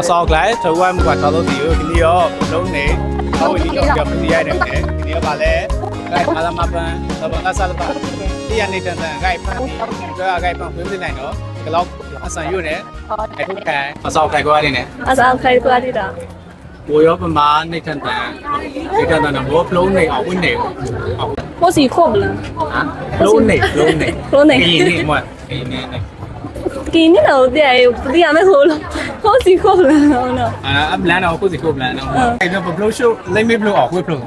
sau cái thời gian quả thảo luận thì cái điều lúc nàyเขาอีกที่เราไม่ได้เนี่ยทีนี้ว่าแล้วไก่มาละมาเป็นเราเป็นอาสาละที่อันนี้จังๆไก่พันธุ์ก็ไก่พันธุ์พื้นที่ไหนเนาะก็เราอาศัยอยู่เนี่ยไอ้ทุกแก่อาสาไก่ก็ได้เนี่ย อาสาใครก็ได้ด่า โอ้ยประมาณในจังๆเนี่ยว่าพลุนเนี่ยเอาพื้นเนี่ยเอา พวกสีครบเลย พลุนเนี่ยกี่นี่หมดกี่นี่กินนี่เราเดี๋ยวเดี๋ยวไม่รู้หรอกพวกสีครบเลยเนาะ อัพแล้วเราคู่สิคู่แล้วเนาะไอ้เรื่องพลุชูเล่นไม่พลุออกคู่พลุ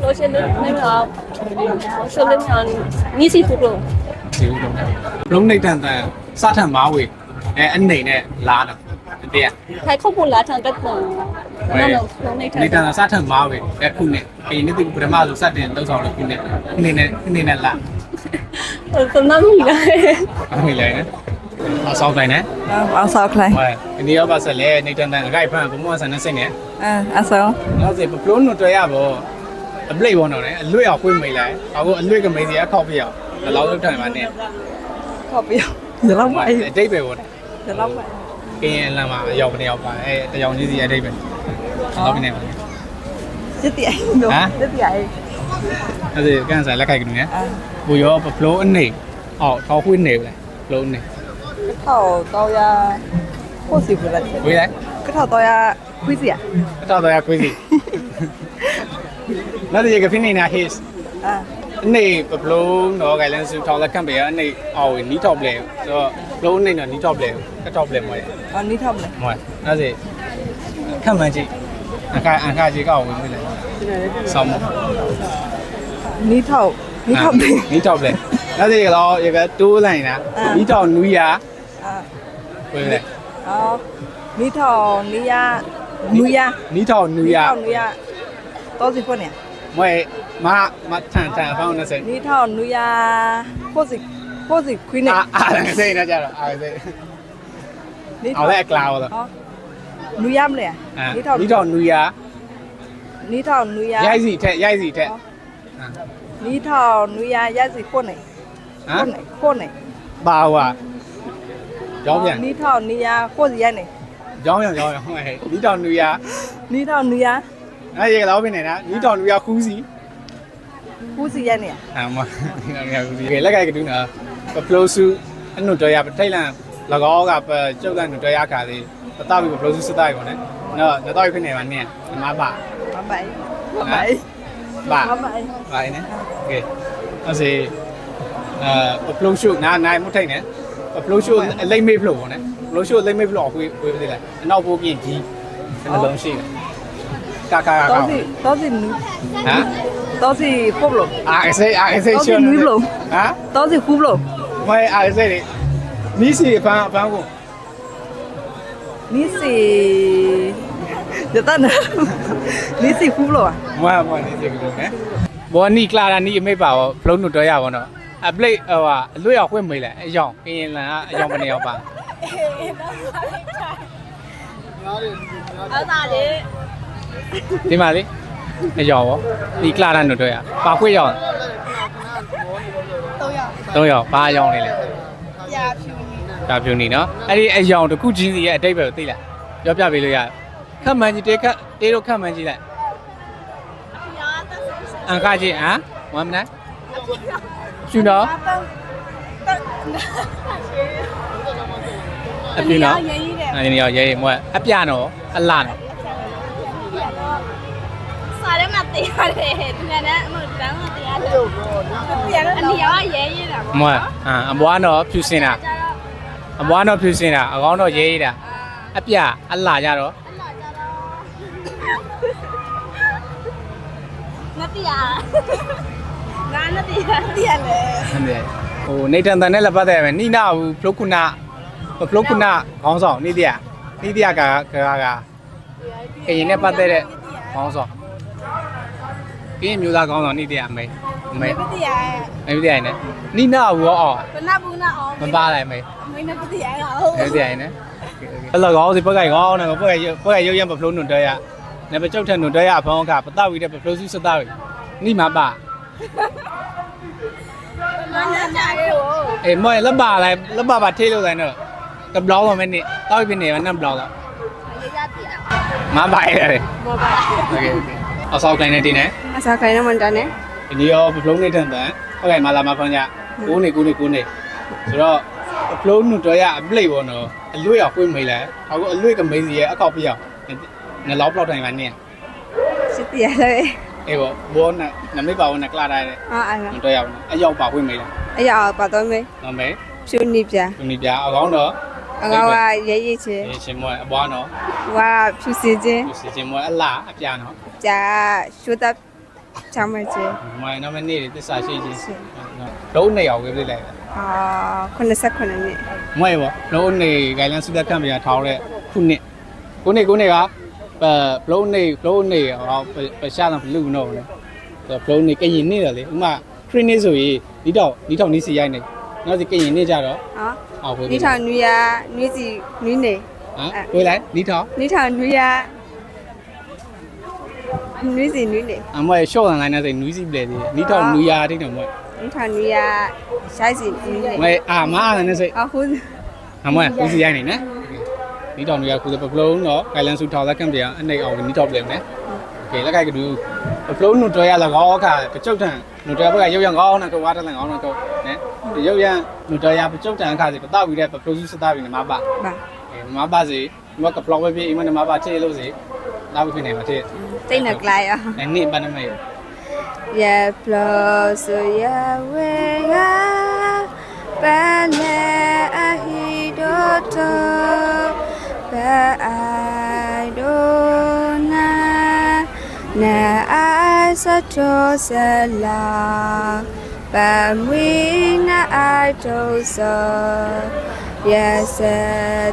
โรเชนไม่เอาช่วยเล่นงานนี่สีครบเลย สิคู่พลุในจังๆซาถันมาเว้ยอันไหนเนี่ยล้านอ่ะเดี๋ยว ใครข้อมูลร้านทางกระตุ้นนั่นเราลงใน ในทางซาถันมาเว้ยแต่คุณเนี่ยไอ้นี่เป็นปรมาสุสัตว์เนี่ยต้องสอนคุณเนี่ยนี่ละ ตอนนั้นมีอะไร ไม่เลยนะเอาซองไปนะ เอาซอกเลย ว่าอันนี้เอาไปเสร็จแล้วในทางไก่พันธุ์ผมว่าสันนิษฐานเนี่ย เอาซอก แล้วสิพลุนตัวย่าบ่เบลย์บ่เนาะเนี่ยลุยเอาคุยไม่เลยเอาก็ลุยก็ไม่เสียเข้าไปอ่ะแล้วเราต้องทำมันเนี่ย ขอเปรี้ยวเดี๋ยวเราไป ได้ไปบ่ เดี๋ยวเราไป กินแล้วมาเอาไปเอาไปแต่ยองนี่สิได้ไปเราไปเนี่ย จะเตี๋ยดูจะเตี๋ย แล้วสิกันใส่แล้วไก่กันเนี่ยบุยเอาพลุอันนี้ออกเขาคุยเนี่ยเลยพลุนี่ cái thầu tao ya cô xỉu vừa là คุยเลย cái thầu tao ya quý gì à ก็ตัวอยากคุยสิแล้วที่จะพิจารณาเฮส นี่ปลุกเนาะไกลเลนส์ทองละกันไปอ่ะนี่เอานี่ท็อปเลยก็ปลุกนี่เนาะนี่ท็อปเลยก็ท็อปเลยหมด ní thầm này หมดนั่นสิขั้นมันจีอันค่าจีก็เอาไปเลยสอง ní thầu ní thầm đi นี่ท็อปเลยนั่นสิเราอยากดูอะไรนะนี่ท็อปนุยาไปเลย ní thầu ní ya nuôi ya นี่ท็อปนุยา nuôi ya tao gì con nè ไม่มาทางฟังนั่นสิ ní thầu nuôi ya cô gì quý này อะไรสินะจ๊ะอะไรสิเอาแรกกล่าวเลย nuôi yam này à นี่ท็อปนุยา ní thầu nuôi ya ย้ายสิแท้ย้ายสิแท้ ní thầu nuôi ya ya gì con này ฮะ con này บ่าวอ่ะย้อมยัง ní thầu ní ya cô gì ya này ย้อมไม่นี่ท็อปนุยา ní thầu nuôi ya အဲ့ဒီကတော့ပြင်နေတာနီးတော်လူရခူးစီ cô gì ya này မနီးတော်လူရခူးစီလက်ကဲကတူနာပပလိုဆူအနုတော်ရပထိုင်လန်၎င်းကကျုပ်ကနုတော်ရခါသေးပတောက်ပြီးပပလိုဆူစတိုက်ကုန်နော်နော်တော့ဖြစ်နေမှာနင်းအမပါ má bảy má bảy ပါ má bảy ပါနေโอเคအဲ့စီပပလိုရှုနိုင်မထိုင်နေပပလိုရှုလိမ့်မေးဖလို့ပေါ့နော်ပပလိုရှုလိမ့်မေးဖလို့ဝေးသေးလားအနောက်ဘိုးကင်ကြီးနှလုံးရှိကာ tao gì nữ ဟမ် tao gì phúc lộc အားစေ tao ရှု gì nữ lộc ဟမ် tao gì phúc lộc မအားစေလေနီးစီဖန်ကို ní xì giờ ta nữa ní xì phúc lộc à မနီးစီကိုနော်ဘောနီကလာတာနီးအမိတ်ပါဘောဖလုံးတို့တော့ရပါတော့အပလိတ်ဟိုအလွတ်ရောက်ခွင့်မေးလဲအယောင်ကရင်လန်အယောင်မနေရောက်ပါ เอาตาเลย ဒီမှာလေအယောင်ရောဒီကလာတာတို့တော့ရပါခွင့်ရောက် ตัวอย่าง 3ယောက်ဘာအယောင်နေလဲ ยาผิว ဒါဖြူနေနော်အဲ့ဒီအယောင်တစ်ခုချင်းစီရဲ့အတိတ်ပဲကိုသိလားပြောပြပေးလို့ရခက်မှန်ကြီးတေးတို့ခက်မှန်ကြီးလိုက် ยาตั้ง အန်ခါကြီးဟမ်ဝမ်းမနာရှင်တော့အပြင်းနော် เยอะๆเนี่ย အဲ့ဒီရောရဲမွဲအပြနော်အလာနော် สายได้มาตีอะไรเนี่ยนะมันดังมาตีอะไรอันนี้ว่าเยอะๆนะ မွဲအဘွားနော်ဖြူစင်တာအဘွားနော်ဖြူစင်တာအကောင်းတော့ရဲရတာအပြအလာကြတော့ นาตียางานนาตียาเตียเลย ဟုတ်တယ်ဟိုနေတန်တန်နဲ့လည်းပတ်သက်ရမယ်နိနာဘူးဖလုတ်ခုနခေါင်းဆောင်နိတရကကရင်နဲ့ပတ်သက်တဲ့ခေါင်းဆောင်ကင်းမျိုးသားခေါင်းဆောင်နိတရမေ นาตียา မေပြရနေနိနာဘူးရော เป็นหน้าบูน่าอ๋อ မပါလိုက်မေ ไม่นาตียาเขา မေပြရနေအဲ့လောကောစီပတ်ကြိုင်ကောင်းတယ်ပတ်ရုပ်ရံပဖလို့နွန်တဲရနေပကျုပ်ထန်နွန်တဲရဖောင်းကပတောက်ဝီတဲ့ပဖလို့စုစတောက်နိမပါ มันจะจ่ายเลยโอ้ အေးမောလက်ပါထိလို့တိုင်းတော့ကဘလောင်းတော့မနေတောက်ပြနေမနဲ့ဘလောင်းတော့ ย လေးရတည်အောင် မပါရတယ် မောပါ โอเคအဆောက်တိုင်းနဲ့တင်းနေ အစားခိုင်းတော့မှတန်းနေ ဒီနေ့ရောဘလုံးနေတန်တန်ဟုတ်ကဲ့မလာမဖောင်းကြ9နေဆိုတော့ဘလုံးနုတော့ရအပလိတ်ပေါ့နော်အလွတ်ရောက်ခွင့်မေးလဲအခုအလွတ်ကမေးစီရဲ့အကောက်ပြောက်ငလောက်ပေါက်တိုင်းပါနဲ့ စစ်တရားလေ အေးပေါ့ဘောနမိတ်ပါဝင်ကလာတဲ့ အဲ့ဒါ နုတော့ရောက်အရောက်ပါခွင့်မေးလား အရာပါတော့မေ နော်မေ ဖြူနေပြ ဒီနေ့ပြအကောင်းတော့ အကောင်ကရဲရဲချင်း ရှင်မွဲအပွားနော် ဝါဖြူစီချင်း စီရှင်မွဲအလားအပြာနော် ကြာရှုတပ်ချမ်းမချင်း မွဲနော်မနေ့တစ္ဆာရှိချင်းလုံးနေရောက်ပြေးလိုက် 89နှစ် မွဲပေါ့လုံးနေဂိုင်လန်စုလက်ခံပြထောင်းတဲ့ခုနှစ်ကိုနေကဘလုံးနေဟောပရှားလာလူနော်လေဘလုံးနေကရင်နေတယ်လေဥမာခရစ်နေဆိုရင်ဒီတော့နီးစီရိုက်နေနောက်စီကရင်နေကြတော့ ဟောနီထောင်နွေရနွေစီနွေနေ ဟမ်ကိုလိုက်နီးထောင်း နီထောင်နွေရနွေစီနွေနေ အမွဲရှော့အန်လိုင်းနဲ့ဆိုနူးစီပလေဒီနီးထောင်းနူယာတိတ်တယ်မွဲ နီထောင်နွေရရှိုင်းစီနွေနေ မွဲအာမအားနဲ့ဆို အခု အမွဲဦးစီရိုက်နေနော်နီးထောင်းနူယာခုဘလုံးတော့ဂိုင်လန်စုထောင်းလက်ခံပြအနေအောင်နီးထောင်းပလေနဲ့โอเคလက်ခိုက်ကတူဘလုံးနုတော်ရလကောခါပကျုတ်တန်နုတော်ဘက်ကရုပ်ရံကောင်းနဲ့ကဝါတလန်ကောင်းနဲ့ကောနဲရုပ်ရံနုတော်ရပကျုတ်တန်အခါစီပတောက်ပြီးတဲ့ဘလုံးစုစတာပြီးနေမှာပါ ပါ မပါစီမကပလောက်ပဲပြီးအိမ်မပါချေလို့စီလာပြီးနေမှာတဲ့ တိတ်နကလိုက်ရ နေပန်းနေမယ် ရပလောဆိုရဝေကပန်းလေအဟီဒိုတိုပအိုင်ဒိုနာနာအိုင်စတောဆလာပမွေနာအိုင်တိုဆောရစ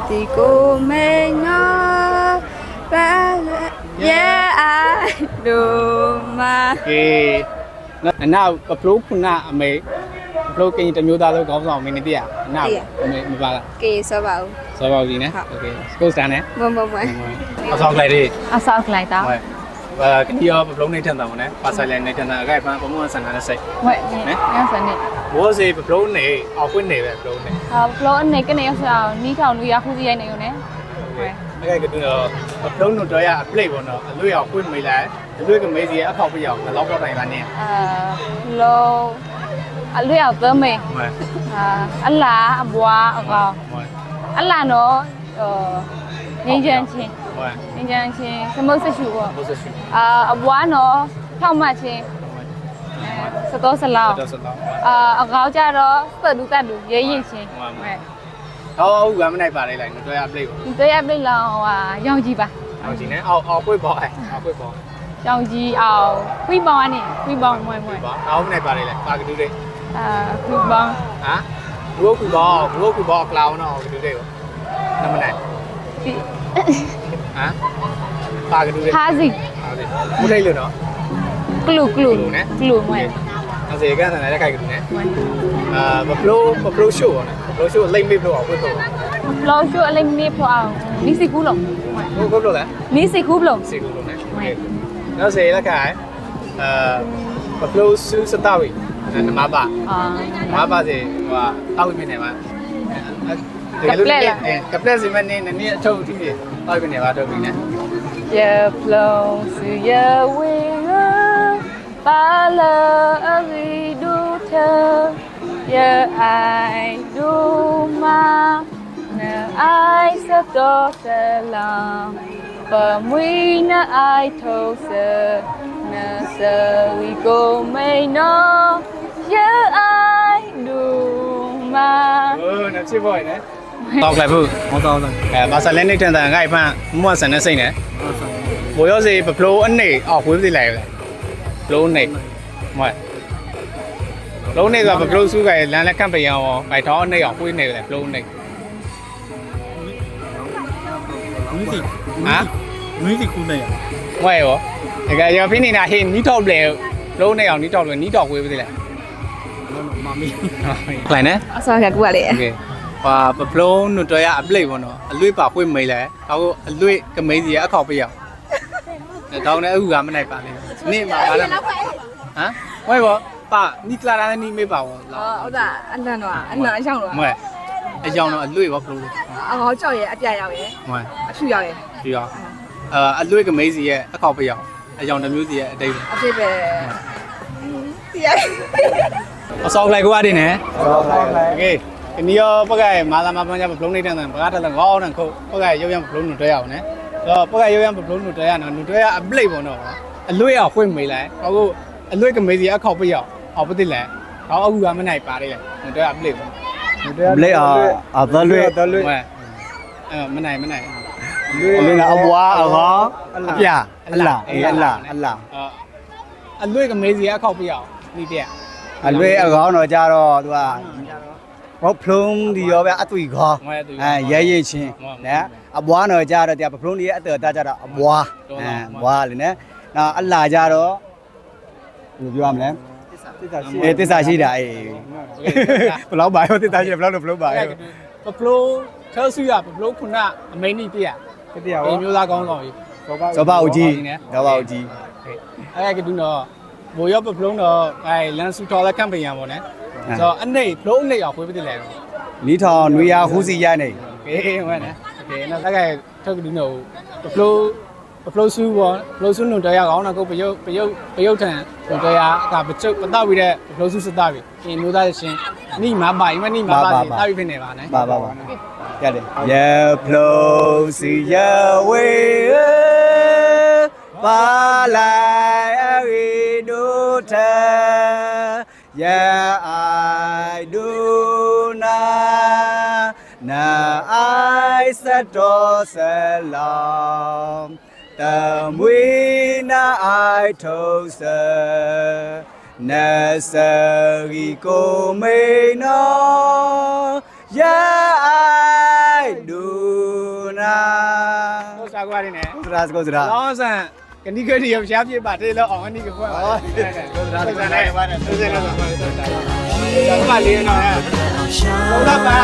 တိကိုမေနောပါရဲအိုင်ဒိုမာ ကေနောက်ပပလို့ခုနအမေပလို့ကင်းတမျိုးသားလုံးကောင်းဆောင်မင်းနေတည်းနောက်အမေမပါလား ကေဆိုပါဦး စောပါပြီနော်โอเคစကုတ်စတန်နဲ့ မမမ အဆောက်လိုက်ဒီ အဆောက်လိုက်တာ ဟုတ်ကဒီရောပပလို့နေထန်တာမနဲ့ပါဆိုင်လိုက်နေထန်တာအခိုက်ဖန်ပမွန်ဆန်တာနဲ့စိတ် ဝဲညစနေ ဘောစီပပလို့နေအောက်ခွင့်နေပဲပပလို့နေ ဘလောအနေကနေရောက်အောင်နီးထောင်လူရခုစီရိုက်နေုံနဲ့ဝဲ အခိုက်ကတူတော့ပပလို့နုတော်ရအပလိတ်ပေါ့နော်အလွတ်ရောက်ခွင့်မေးလိုက်အလွတ်ကမေးစီအခောက်ပြအောင်လောက်တော့တိုင်ပါနဲ့ လောအလွေအောင်သမေး ဟုတ် အလားအဘွားအကောင် ဟုတ် အလားနော်ငင်းချမ်းချင်း ဟုတ် ငင်းချမ်းချင်းသမုတ်ဆက်ရှူပေါ့ ဘုရားရှိ အဘွားနော်ဖြောက်မှတ်ချင်းစတော့ဆလောက် တော်စတော့ အကောင်ကြတော့စတူတက်တူရဲရင်ချင်း ဟောဟုတ်ကမနိုင်ပါလေလိုက်တော့ရပလိတ်ပေါ့ ဒီတရားပြိလောင်ရောင်ကြီးပါ အောင်ကြီးနဲ့အောက်ပွေးပေါ့အောက်ပွေးပေါ့ ရောင်ကြီးအောင်ခွီးပေါင်းကနေခွီးပေါင်းမွဲမွဲ ပါအောက်မနိုင်ပါလေလိုက်ပါကတူးလေး ခွီးပေါင်း ဟမ်ဘူကူပေါ့ကလောင်းတော့ကတူးလေးပေါ့နမနိုင် ဒီ ဟမ်ပါကတူးလေး ဟာစီ ဟုတ်တယ်ဘုထိတ်လို့နော် ကလူကလူမွဲ အဲ့ဒါကန်တယ်လည်းခိုက်ကတူးနဲ့ မွဲ ဘပလိုရှိုးပေါ့နော်ဘပလိုရှိုးလိမ့်မေးလို့အောင်ပွေးပေါ့ လောရှုအလေးနေဖောအောင်နီးစီကူးလုံး ဘလို့လဲ နီးစီကူးလုံး စီကူလုံးနဲ့နောက်စေလက်ခိုက်ဘပလိုဆူစတာဝီနမပါ မပါစေဟိုတောက်ပြနေမှာကပလက်စီမနေနေအထုပ်အထိတောက်ပြနေပါတော့ပြီနဲ့ ရပလုံးစီရဝေရပါလာအဗီဒူထရအိုင်ဒူမာနာအိုင်စတော့ဆလာပမွေနာအိုင်ထိုးစနာစဝီကိုမေနောရအိုင်ဒူမာ ဟိုနချစ်ဘောနဲ့တောက်လိုက်ဘူးဟောတောက်လိုက်ဘာဆလန်နေတန်တန်ငါ့ဖန်မွတ်ဆန်နေစိတ်နဲ့ဘိုးရောစီဘပလိုအနေအောက်ဝေးစီလိုက်လေဘလိုနေမွတ်လုံးနေကဘပလိုစုကလမ်းလက်ကန့်ပယံရောဘိုက်ထောင်းအနေအောင်ဝေးနေလေဘလိုနေဟမ်နွေးစီကူးနေရ မွဲရောဒီကရောဖိနေတာဟင်းနီးတော့လေလုံးနေအောင်နီးတော့လေနီးတော့ဝေးစီလိုက် မမီ 来呢 အဆောကကူရလေ ？OK，哇，不不弄弄这样不累不喏，累把会没来，然后累个没事也考不了。然后呢，有俺们来办的，你嘛办了？啊？喂不，爸，你来了你没办我？ ဟုတ်တာအနံ့တော့အနံ့အရောက်တော့ 没，一样了累不不？ အဟောကြောက်ရဲ့အပြရောက်ရဲ့ 没， အဖြူရောက်ရဲ့ 没， ပြီးတော့အလွေကမေးစီရဲ့အခောက်ပြောင်အယောင်တစ်မျိုးစီရဲ့အတိတ် အဖြစ်ပဲတရား အစောလိုက်ကွာတင်နဲ့โอเคဒီရောပကဲမာလာမပန်းကြဘလုံးနေတဲ့ဘကားတက်ငေါအောင်ခုတ်ပကဲရုပ်ရံဘလုံးနုတွဲအောင်နဲ့တော့ပကဲရုပ်ရံဘလုံးနုတွဲရနော်နုတွဲရအပလိတ်ပေါ့နော်အလွေအောင်ဖွင့်မေးလိုက်ဟိုအလွေကမေးစီအခောက်ပြောင်အော်ပတိလဲဟောအခုကမနိုင်ပါလေနုတွဲအပလိတ်ပေါ့ လက်အာသလွေ မနိုင်အလင်းအဘွားအကောအပြအလာအလာ အလွေကမေးစီအခောက်ပြောင်ဒီတဲ့ အလွေအကောတော့ကြတော့သူကဘောဖလုံးဒီရောပဲအသွေခေါရဲရဲချင်းနော်အဘွားတော့ကြတော့တရားဖလုံးဒီရဲ့အတော်တာကြတော့အဘွားဘွားလေနော်နောက်အလာကြတော့ဘယ်လိုပြောရမလဲတစ္ဆာရှိတာအေးဘယ်လောက်ပါရောတစ္ဆာရှိဘယ်လောက်လို့ဘယ်လောက်ပါရော ပပလိုချဲဆူရပပလိုခုနအမိန်နီပြရ တရား ဒီမျိုးသားကောင်းဆောင်ကြီး ဇောပါဦးကြီးဇောပါဦးကြီး အဲ့ကတူတော့ဘိုရောပပလုံးတော့အဲ့လန်ဆူထော်လက်ကမ်ပိယံပေါ့နော်ဆိုတော့အနေဖလုံးအနေအောင်ဖွေးပြတယ်လေ နီးထောင်နွေရဟူးစီရနေ အေးဟုတ်တယ်โอเคနော်အဲ့ကထုတ်တူတော့ပပလိုဆူပေါ့ပပလိုဆူနုံတရားကောင်းတော့ကိုပယုတ်ထန်နုံတရားကပကျုပ်ပတော့ပြီးတဲ့ပပလိုဆူစတာပြီအင်းမျိုးသားရှင်နိမပါအိမနိမပါစီတာပြီးဖြစ်နေပါနဲ့ ပါရတယ်ရဖလုံးစီရဝေပါလိုက်အရီဒုထရအိုင်ဒုနာနာအိုင်စတော်ဆလောင်တမွေနာအိုင်ထုံးစနစရီကိုမေနောရအိုင်ဒုနာ ဟုတ်စားကွာနေနဲ့ စရာစကောစရာ လောဆန်ကနိကတိရရှားပြပါတေးလို့အောင်နိကဖွင့်ပါဟုတ်စရာစနေပါတယ်သူစနေလို့ပါတော့တာဘာလေးနော်ဘုရားပါ